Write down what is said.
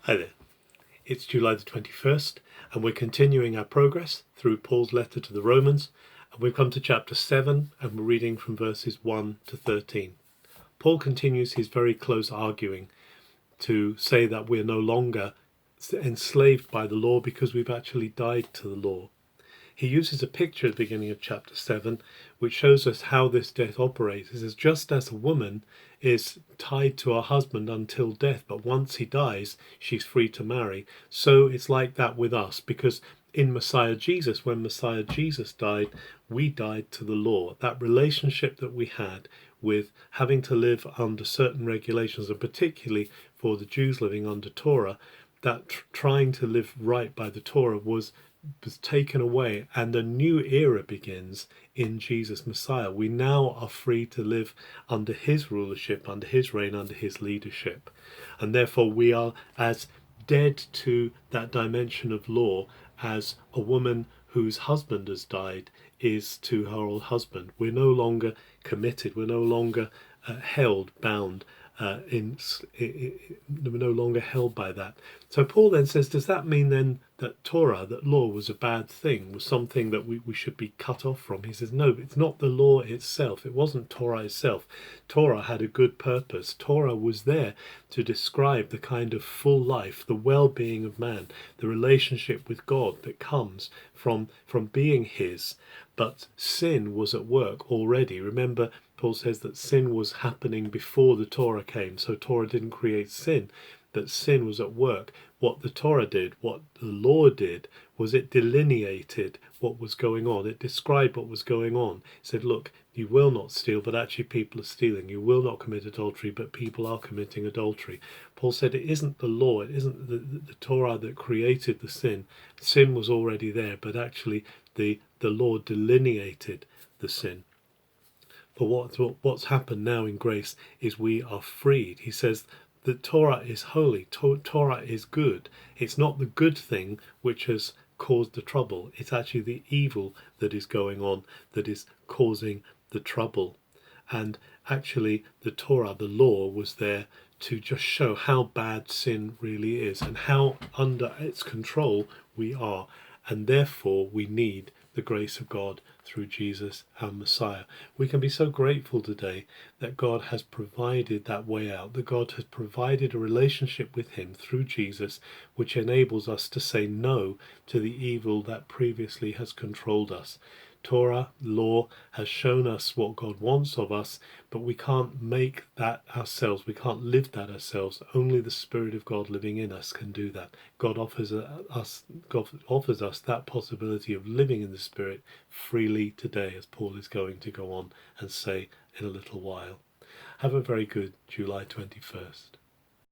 Hi there. It's July the 21st, and we're continuing our progress through Paul's letter to the Romans, and we've come to chapter 7, and we're reading from verses 1 to 13. Paul continues his very close arguing to say that we're no longer enslaved by the law because we've actually died to the law. He uses a picture at the beginning of chapter 7 which shows us how this death operates. It says, just as a woman is tied to her husband until death, but once he dies, she's free to marry. So it's like that with us, because in Messiah Jesus, when Messiah Jesus died, we died to the law. That relationship that we had with having to live under certain regulations, and particularly for the Jews living under Torah, that trying to live right by the Torah was taken away, and a new era begins in Jesus Messiah. We now are free to live under his rulership, under his reign, under his leadership, and therefore we are as dead to that dimension of law as a woman whose husband has died is to her old husband. We're no longer committed, we're no longer bound, we're no longer held by that. So Paul then says, does that mean then that Torah, that law, was a bad thing, was something that we should be cut off from? He says, no, it's not the law itself. It wasn't Torah itself. Torah had a good purpose. Torah was there to describe the kind of full life, the well-being of man, the relationship with God that comes from being his. But sin was at work already. Remember, Paul says that sin was happening before the Torah came, so Torah didn't create sin, that sin was at work. What the Torah did, what the law did, was it delineated what was going on. It described what was going on. It said, look, you will not steal, but actually people are stealing. You will not commit adultery, but people are committing adultery. Paul said it isn't the law, it isn't the Torah that created the sin. Sin was already there, but actually the law delineated the sin. But what's happened now in grace is we are freed. He says that Torah is holy, Torah is good. It's not the good thing which has caused the trouble. It's actually the evil that is going on that is causing the trouble. And actually the Torah, the law, was there to just show how bad sin really is and how under its control we are. And therefore we need the grace of God through Jesus our Messiah. We can be so grateful today that God has provided that way out, that God has provided a relationship with him through Jesus, which enables us to say no to the evil that previously has controlled us. Torah, law, has shown us what God wants of us, but we can't make that ourselves. We can't live that ourselves. Only the Spirit of God living in us can do that. God offers us that possibility of living in the Spirit freely today, as Paul is going to go on and say in a little while. Have a very good July 21st.